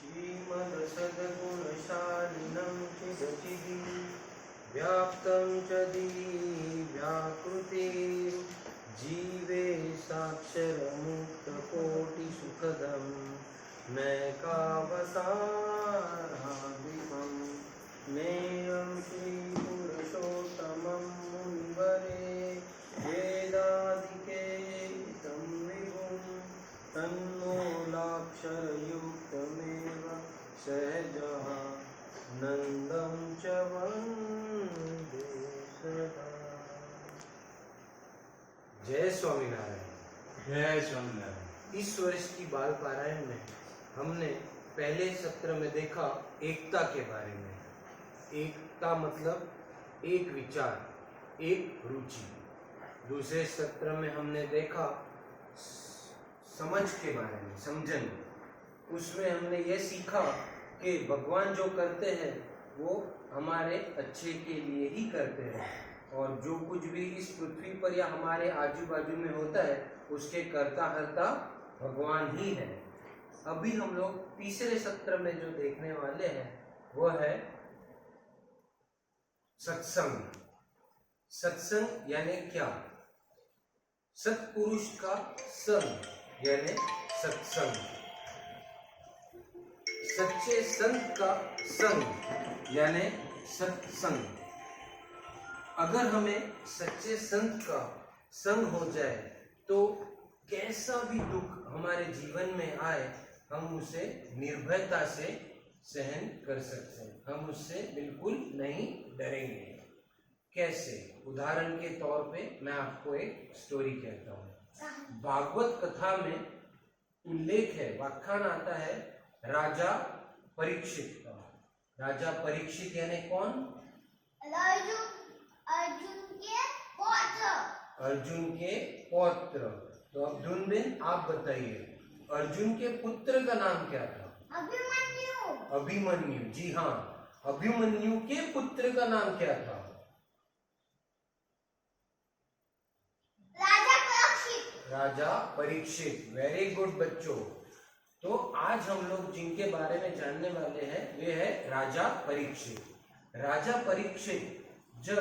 श्रीमद्सद्गुणशालिनं चिदचिदि व्याप्तं च दिव्याकृतिर्जीवे साक्षरमुक्तकोटिसुखदं नैकावताराद्विपं नेयं श्रीपुरुषोत्तमं मुनिवरे वेदाधिकेतं विभुं तन्मूलाक्षरयुक्तमेव सहजः नन्दं च वन्दे सदा। जय स्वामीनारायण। जय स्वामीनारायण। इस वर्ष की बाल पारायण में हमने पहले सत्र में देखा एकता के बारे में। एकता मतलब एक विचार, एक रुचि। दूसरे सत्र में हमने देखा समझ के बारे में, समझन। उसमें हमने ये सीखा कि भगवान जो करते हैं वो हमारे अच्छे के लिए ही करते हैं, और जो कुछ भी इस पृथ्वी पर या हमारे आजू बाजू में होता है उसके कर्ता हर्ता भगवान ही है। अभी हम लोग तीसरे सत्र में जो देखने वाले हैं वो है सत्संग। सत्संग यानी क्या? सत्पुरुष का संग यानी सत्संग। सच्चे संत का संग यानी सत्संग। अगर हमें सच्चे संत का संग हो जाए तो कैसा भी दुख हमारे जीवन में आए हम उसे निर्भयता से सहन कर सकते हैं। हम उससे बिल्कुल नहीं डरेंगे। कैसे? उदाहरण के तौर पे मैं आपको एक स्टोरी कहता हूँ। भागवत कथा में उल्लेख है, व्याख्यान आता है राजा परीक्षित का। राजा परीक्षित यानी कौन? अर्जुन के पौत्र। तो अर्जुन बिन आप बताइए, अर्जुन के पुत्र का नाम क्या था? अभिमन्यु। अभिमन्यु, जी हाँ। अभिमन्यु के पुत्र का नाम क्या था? राजा परीक्षित। वेरी गुड बच्चों। तो आज हम लोग जिनके बारे में जानने वाले हैं वे है राजा परीक्षित। राजा परीक्षित जब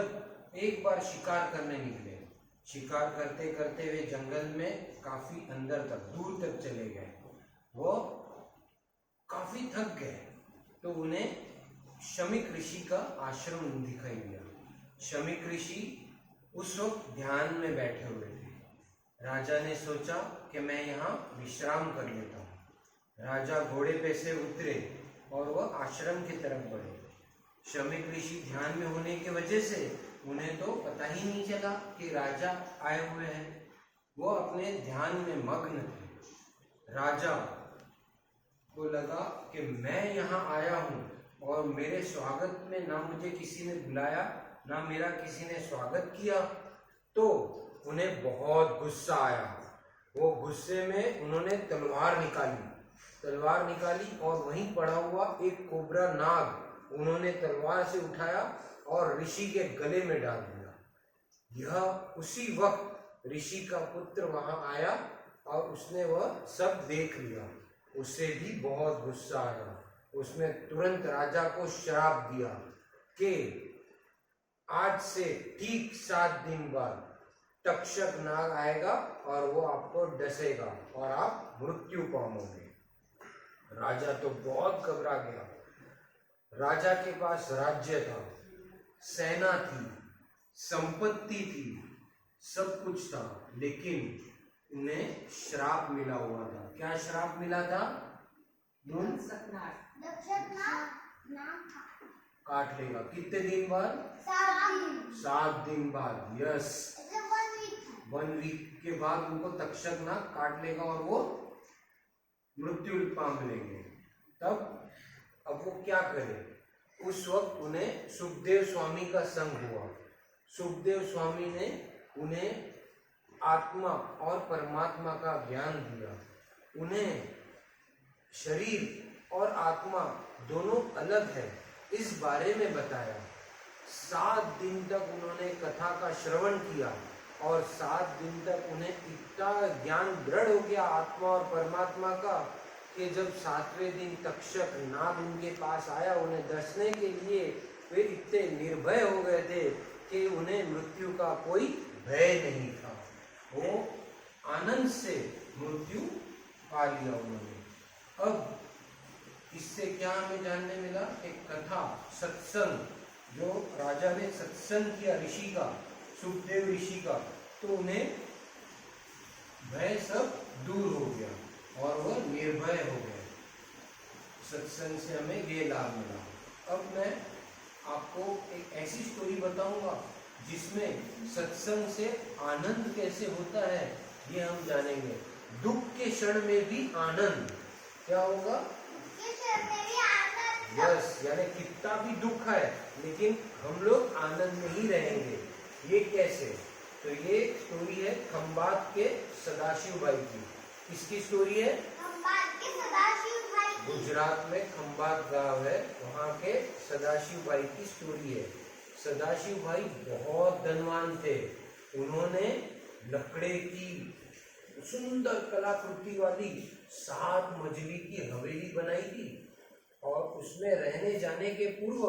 एक बार शिकार करने निकले, शिकार करते करते वे जंगल में काफी अंदर तक, दूर तक चले गए। वो काफी थक गए तो उन्हें शमीक ऋषि का आश्रम दिखाई दिया। शमीक ऋषि उस वक्त ध्यान में बैठे हुए थे। राजा ने सोचा कि मैं यहाँ विश्राम कर लेता हूँ। राजा घोड़े पे से उतरे और वह आश्रम की तरफ बढ़े। शमीक ऋषि ध्यान में होने की वजह से उन्हें तो पता ही नहीं चला कि राजा आए हुए हैं। वो अपने ध्यान में मग्न थे। राजा को लगा कि मैं यहाँ आया हूँ और मेरे स्वागत में ना मुझे किसी ने बुलाया ना मेरा किसी ने स्वागत किया। तो उन्हें बहुत गुस्सा आया। वो गुस्से में उन्होंने तलवार निकाली और वहीं पड़ा हुआ एक कोबरा नाग उन्होंने तलवार से उठाया और ऋषि के गले में डाल दिया। यह उसी वक्त ऋषि का पुत्र वहां आया और उसने वह सब देख लिया। उसे भी बहुत गुस्सा आया। उसने तुरंत राजा को श्राप दिया कि आज से ठीक 7 दिन बाद तक्षक नाग आएगा और वो आपको डसेगा और आप मृत्यु पाओगे। राजा तो बहुत घबरा गया। राजा के पास राज्य था, सेना थी, संपत्ति थी, सब कुछ था, लेकिन उन्हें श्राप मिला हुआ था। क्या श्राप मिला था? काट लेगा। कितने दिन बाद? 7 दिन बाद। यस, 1 वीक के बाद उनको तक्षक नाग काट लेगा और वो मृत्यु पाम लेंगे। तब अब वो क्या करे? उस वक्त उन्हें सुखदेव स्वामी का संग हुआ। सुखदेव स्वामी ने उन्हें आत्मा और परमात्मा का ज्ञान दिया। उन्हें शरीर और आत्मा दोनों अलग है इस बारे में बताया। 7 दिन तक उन्होंने कथा का श्रवण किया और 7 दिन तक उन्हें इतना ज्ञान दृढ़ हो गया आत्मा और परमात्मा का कि जब 7वें दिन तक्षक नाग उनके पास आया उन्हें डसने के लिए, वे इतने निर्भय हो गए थे कि उन्हें मृत्यु का कोई भय नहीं था। वो आनंद से मृत्यु पा लिया उन्होंने। अब इससे क्या हमें जानने मिला? एक कथा, सत्संग, जो राजा ने सत्संग किया ऋषि का, सुखदेव ऋषि का, तो उन्हें भय सब दूर हो गया और वह निर्भय हो गए। सत्संग से हमें ये लाभ मिला। अब मैं आपको एक ऐसी स्टोरी बताऊंगा जिसमें सत्संग से आनंद कैसे होता है ये हम जानेंगे। दुख के क्षण में भी आनंद क्या होगा? यस, यानी कितना भी दुख है लेकिन हम लोग आनंद में ही रहेंगे। ये कैसे? तो ये स्टोरी है खंबात के सदाशिव भाई की। किसकी स्टोरी है? खंबात के सदाशिव भाई की। गुजरात में खंबात गांव है, वहाँ के सदाशिव भाई की स्टोरी है। सदाशिव भाई बहुत धनवान थे। उन्होंने लकड़े की सुंदर कलाकृति वाली 7 मंजिली की हवेली बनाई थी और उसमें रहने जाने के पूर्व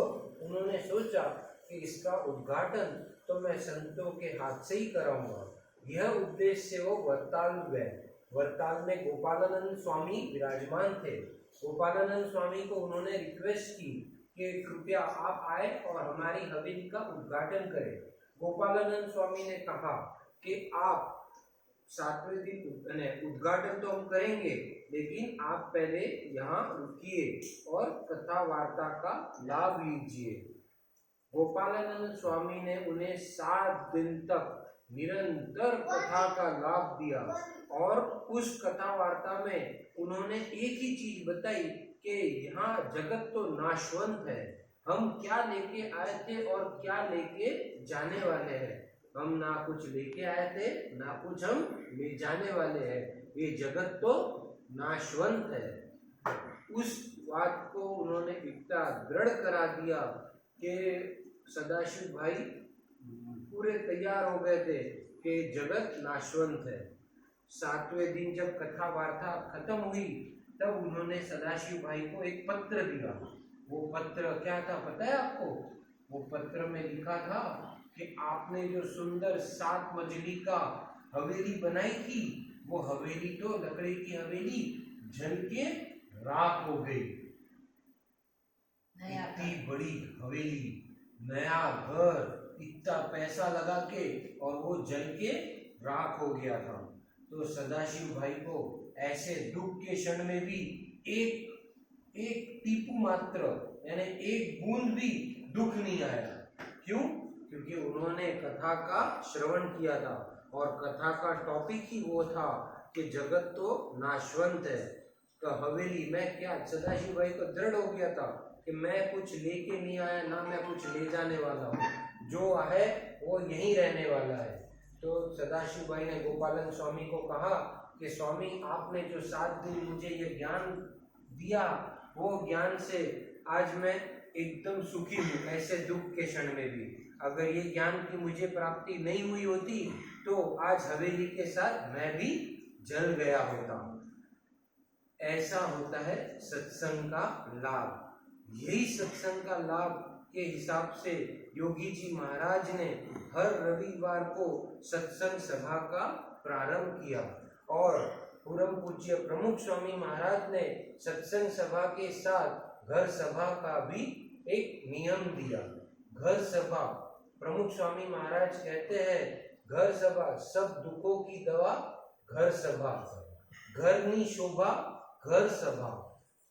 उन्होंने सोचा कि इसका उद्घाटन तो मैं संतों के हाथ से ही कराऊंगा। यह उद्देश्य से वो वरताल गए। वरताल में गोपालानंद स्वामी विराजमान थे। गोपालानंद स्वामी को उन्होंने रिक्वेस्ट की कि कृपया आप आए और हमारी हवेली का उद्घाटन करें। गोपालानंद स्वामी ने कहा कि आप 7वें दिन उद्घाटन तो हम करेंगे लेकिन आप पहले यहाँ रुकिए और कथा वार्ता का लाभ लीजिए। गोपालानंद स्वामी ने उन्हें 7 दिन तक निरंतर कथा का लाभ दिया और उस कथा वार्ता में उन्होंने एक ही चीज बताई कि यहाँ जगत तो नाशवंत है, हम क्या लेके आए थे और क्या लेके जाने वाले हैं। हम ना कुछ लेके आए थे ना कुछ हम ले जाने वाले हैं। ये जगत तो नाशवंत है। उस बात को उन्होंने इतना दृढ़ करा दिया कि सदाशिव भाई पूरे तैयार हो गए थे कि जगत नाशवंत है। 7वें दिन जब कथा वार्ता खत्म हुई तब उन्होंने सदाशिव भाई को एक पत्र दिया। वो पत्र क्या था पता है आपको? वो पत्र में लिखा था कि आपने जो सुंदर 7 मंजिली का हवेली बनाई थी वो हवेली तो लकड़ी की हवेली जल के राख हो गई। इतनी बड़ी हवेली, नया घर, इतना पैसा लगा के और वो जल के राख हो गया था। तो सदाशिव भाई को ऐसे दुख के क्षण में भी एक टीपू मात्र यानी एक बूंद भी दुख नहीं आया। क्यों? क्योंकि उन्होंने कथा का श्रवण किया था और कथा का टॉपिक ही वो था कि जगत तो नाशवंत है। तो हवेली में क्या सदाशिव भाई को दृढ़ हो गया था कि मैं कुछ लेके नहीं आया ना मैं कुछ ले जाने वाला हूँ, जो है वो यहीं रहने वाला है। तो सदाशिव भाई ने गोपालन स्वामी को कहा कि स्वामी आपने जो 7 दिन मुझे ये ज्ञान दिया वो ज्ञान से आज मैं एकदम सुखी हूँ, ऐसे दुख के क्षण में भी। अगर ये ज्ञान की मुझे प्राप्ति नहीं हुई होती तो आज हवेली के साथ मैं भी जल गया होता। ऐसा होता है सत्संग का लाभ। यही सत्संग का लाभ के हिसाब से योगी जी महाराज ने हर रविवार को सत्संग सभा का प्रारंभ किया और पूरम पूज्य प्रमुख स्वामी महाराज ने सत्संग सभा के साथ घर सभा का भी एक नियम दिया। घर सभा, प्रमुख स्वामी महाराज कहते हैं घर सभा सब दुखों की दवा, घर सभा घरनी शोभा, घर सभा।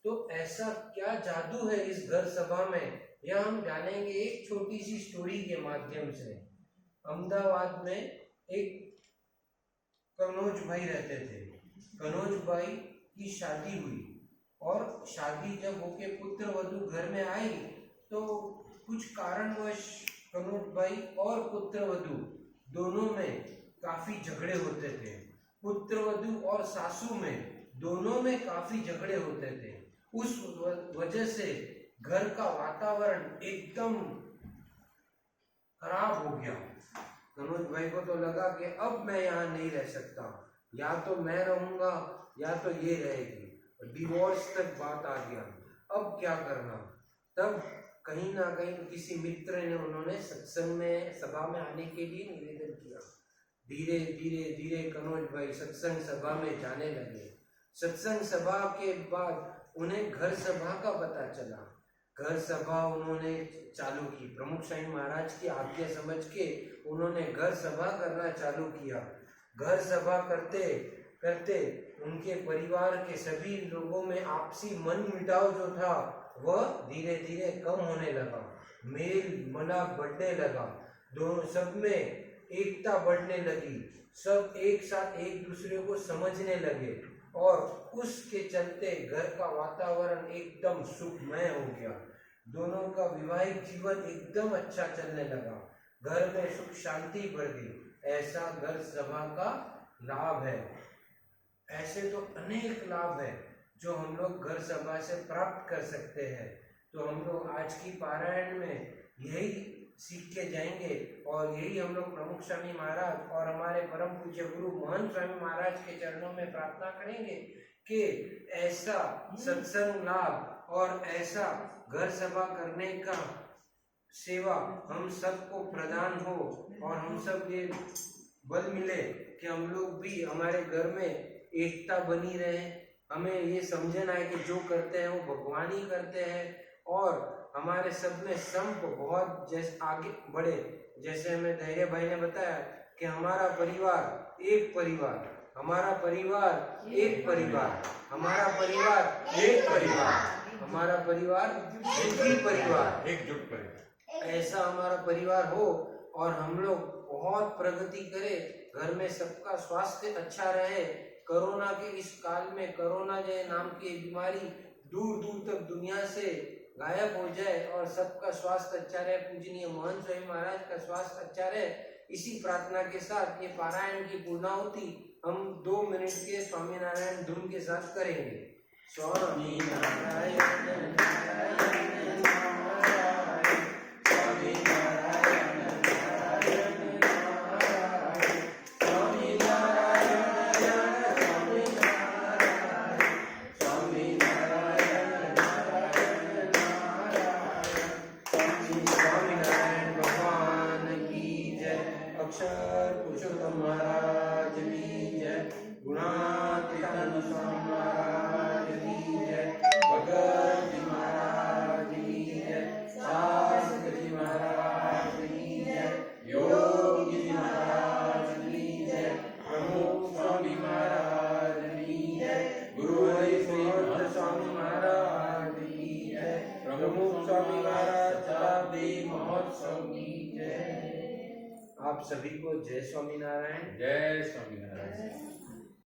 तो ऐसा क्या जादू है इस घर सभा में, यह हम जानेंगे एक छोटी सी स्टोरी के माध्यम से। अहमदाबाद में एक कनौज भाई रहते थे। कनौज भाई की शादी हुई और शादी जब होके पुत्र वधू घर में आई तो कुछ कारणवश कनौज भाई और पुत्र वधू दोनों में काफी झगड़े होते थे। पुत्र वधू और सासू में दोनों में काफी झगड़े होते थे। उस वजह से घर का वातावरण एकदम खराब हो गया। कनौज भाई को तो लगा कि अब मैं यहाँ नहीं रह सकता, या तो मैं रहूंगा या तो ये रहेगी। डिवोर्स तक बात आ गया। अब क्या करना? तब कहीं ना कहीं किसी मित्र ने उन्होंने सत्संग में सभा में आने के लिए निवेदन किया। धीरे धीरे धीरे कनोज भाई सत्संग सभा में जाने लगे। सत्संग सभा के बाद उन्हें घर सभा का पता चला। घर सभा उन्होंने चालू की। प्रमुख स्वामी महाराज की आज्ञा समझ के उन्होंने घर सभा करना चालू किया। घर सभा करते करते उनके परिवार के सभी लोगों में आपसी मन मुटाव जो था वह धीरे धीरे कम होने लगा। मेल मिलाप बढ़ने लगा। दोनों सब में एकता बढ़ने लगी। सब एक साथ एक दूसरे को समझने लगे और उसके चलते घर का वातावरण एकदम सुखमय हो गया। दोनों का वैवाहिक जीवन एकदम अच्छा चलने लगा। घर में सुख शांति बढ़ गई। ऐसा घर सभा का लाभ है। ऐसे तो अनेक लाभ है जो हम लोग घर सभा से प्राप्त कर सकते हैं। तो हम लोग आज की पारायण में यही सीख के जाएंगे और यही हम लोग प्रमुख स्वामी महाराज और हमारे परम पूज्य गुरु मोहन स्वामी महाराज के चरणों में प्रार्थना करेंगे कि ऐसा सत्संग लाभ और ऐसा घर सभा करने का सेवा हम सबको प्रदान हो और हम सब ये बल मिले कि हम लोग भी हमारे घर में एकता बनी रहे। हमें ये समझना है कि जो करते हैं वो भगवान ही करते हैं और हमारे सब में संप बहुत जैसे आगे बढ़े। जैसे हमें धैर्य भाई ने बताया कि हमारा परिवार एक परिवार, हमारा परिवार एक परिवार, हमारा परिवार एक परिवार, हमारा परिवार एक ही परिवार, एकजुट परिवार। ऐसा हमारा परिवार हो और हम लोग बहुत प्रगति करें। घर में सबका स्वास्थ्य अच्छा रहे। कोरोना के इस काल में कोरोना जय नाम की बीमारी दूर दूर तक दुनिया से गायब हो जाए और सबका स्वास्थ्य अच्छा रहे। पूजनीय मोहन स्वामी महाराज का स्वास्थ्य अच्छा रहे। इसी प्रार्थना के साथ ये पारायण की पूर्णाहुति हम 2 मिनट के स्वामी नारायण धुन के साथ करेंगे। स्वामी नारायण नारायण नारायण, स्वामी नारायण नारायण नारायण, स्वामी नारायण स्वामी नारायण, स्वामी नारायण नारायण नारायण, स्वामी नारायण भगवान की जय। अक्षर पुरुषोत्तम महाराज की जय। गुणातीतानंद स्वामी महाराज की जय। भगत जी महाराज की जय। शास्त्री जी महाराज की जय। योगी जी महाराज की जय। प्रमुख स्वामी महाराज की जय। गुरु हरि श्रीमंत स्वामी महाराज की जय। प्रमुख स्वामी महाराज शताब्दी महोत्सव की जय। आप सभी को जय स्वामी नारायण। जय स्वामीनारायण।